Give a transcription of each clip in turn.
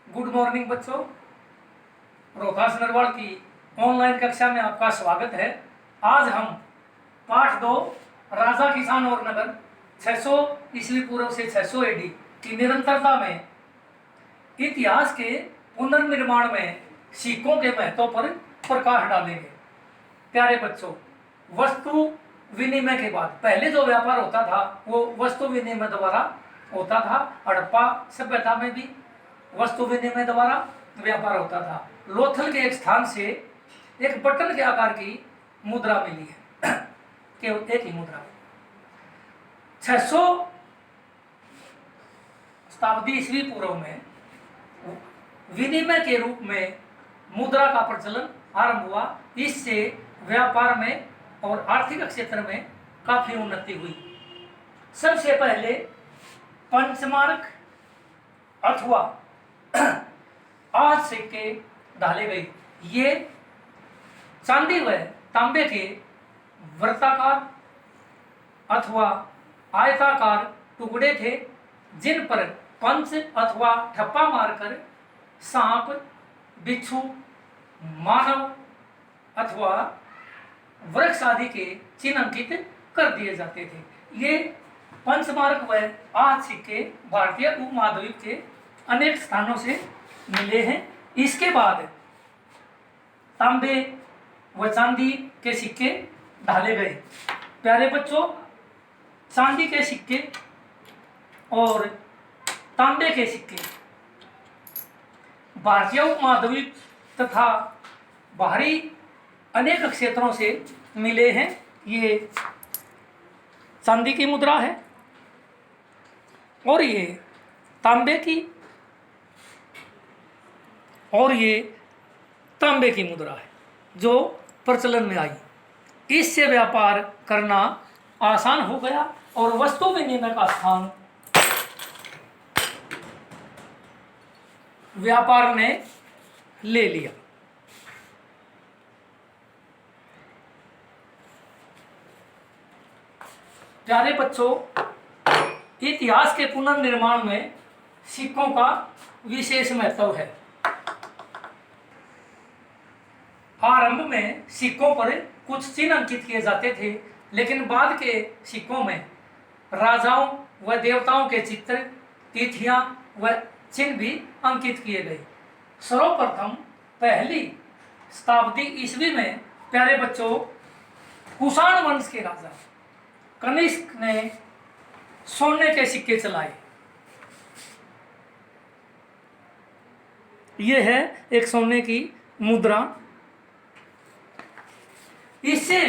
Good morning बच्चों। रोहतास नरवाल की online कक्षा में आपका स्वागत है। आज हम पाठ 2 राजा किसान और नगर 600 ईस्वी पूर्व से 600 एडी की निरंतरता में इतिहास के पुनर्निर्माण में सिक्कों के महत्व पर प्रकाश डालेंगे। प्यारे बच्चों, वस्तु विनिमय के बाद पहले जो व्यापार होता था वो वस्तु विनिमय द्वारा होता था। हड़प्पा सभ्यता में भी वस्तु विनिमय द्वारा व्यापार होता था। लोथल के एक स्थान से एक बटन के आकार की मुद्रा मिली है केवल एक ही मुद्रा। 600 शताब्दी ईस्वी पूर्व में विनिमय के रूप में मुद्रा का प्रचलन आरंभ हुआ। इससे व्यापार में और आर्थिक क्षेत्र में काफी उन्नति हुई। सबसे पहले पंचमार्क अथवा आज सिक्के ढाले गए। ये चांदी व तांबे के वृत्ताकार अथवा आयताकार टुकड़े थे, जिन पर पंच अथवा ठप्पा मारकर सांप, बिच्छू, मानव अथवा वृक्ष आदि के चिन्ह अंकित कर दिए जाते थे। ये पंचमार्क व आज सिक्के भारतीय उपमहाद्वीप के अनेक स्थानों से मिले हैं। इसके बाद तांबे व चांदी के सिक्के ढाले गए। प्यारे बच्चों, चांदी के सिक्के और तांबे के सिक्के भारतीय उपमहाद्वीप तथा बाहरी अनेक क्षेत्रों से मिले हैं। ये चांदी की मुद्रा है और ये तांबे की और ये तांबे की मुद्रा है जो प्रचलन में आई। इससे व्यापार करना आसान हो गया और वस्तु विनिमय का स्थान व्यापार ने ले लिया। प्यारे बच्चों, इतिहास के पुनर्निर्माण में सिक्कों का विशेष महत्व है। आरंभ में सिक्कों पर कुछ चिन्ह अंकित किए जाते थे, लेकिन बाद के सिक्कों में राजाओं व देवताओं के चित्र, तिथियां व चिन्ह भी अंकित किए गए। सर्वप्रथम पहली शताब्दी ईस्वी में प्यारे बच्चों कुषाण वंश के राजा कनिष्क ने सोने के सिक्के चलाए। यह है एक सोने की मुद्रा। इससे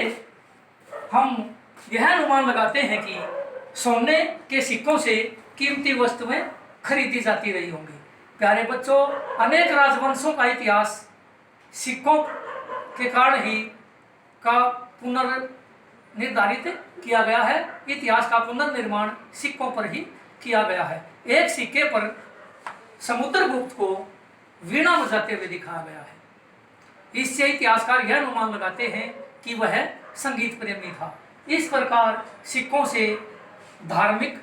हम यह अनुमान लगाते हैं कि सोने के सिक्कों से कीमती वस्तुएं खरीदी जाती रही होंगी। प्यारे बच्चों, अनेक राजवंशों का इतिहास सिक्कों के कारण ही का पुनर्निर्धारित किया गया है। इतिहास का पुनर्निर्माण सिक्कों पर ही किया गया है। एक सिक्के पर समुद्रगुप्त को वीणा बजाते हुए दिखाया गया है। इससे इतिहासकार यह अनुमान लगाते हैं कि वह संगीत प्रेमी था। इस प्रकार सिक्कों से धार्मिक,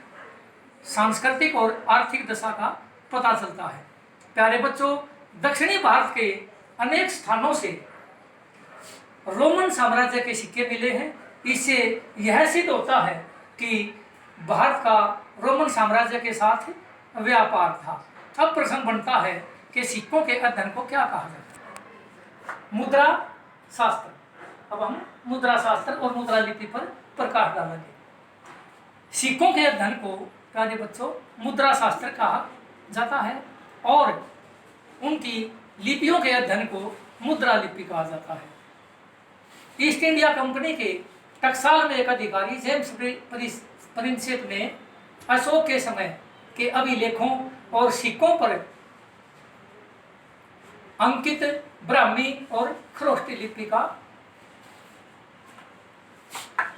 सांस्कृतिक और आर्थिक दशा का पता चलता है। प्यारे बच्चों, दक्षिणी भारत के अनेक स्थानों से रोमन साम्राज्य के सिक्के मिले हैं। इससे यह सिद्ध होता है कि भारत का रोमन साम्राज्य के साथ व्यापार था। अब प्रश्न बनता है कि सिक्कों के अध्ययन को क्या कहा जाता है? मुद्रा शास्त्र। अब हम मुद्रा शास्त्र और मुद्रा लिपि पर प्रकाश डालेंगे। सिक्कों के अध्ययन को प्यारे बच्चों मुद्रा शास्त्र कहा जाता है और उनकी लिपियों के अध्ययन को मुद्रा लिपि कहा जाता है। ईस्ट इंडिया कंपनी के टकसाल में एक अधिकारी जेम्स प्रिंसेप ने अशोक के समय के अभिलेखों और सिक्कों पर अंकित ब्राह्मी और खरोष्टी लिपि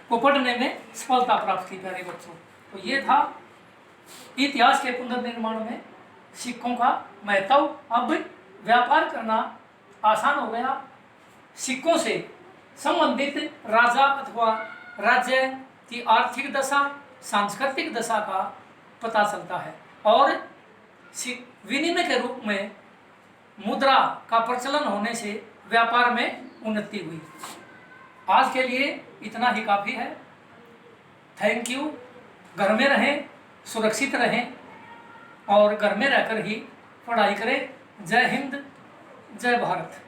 को पढ़ने में सफलता प्राप्त की। प्यारे बच्चों, तो ये था इतिहास के पुनर्निर्माण में सिक्कों का महत्व। अब व्यापार करना आसान हो गया। सिक्कों से संबंधित राजा अथवा राज्य की आर्थिक दशा, सांस्कृतिक दशा का पता चलता है और विनिमय के रूप में मुद्रा का प्रचलन होने से व्यापार में उन्नति हुई। आज के लिए इतना ही काफ़ी है। Thank you. घर में रहें, सुरक्षित रहें और घर में रहकर ही पढ़ाई करें। जय हिंद, जय भारत।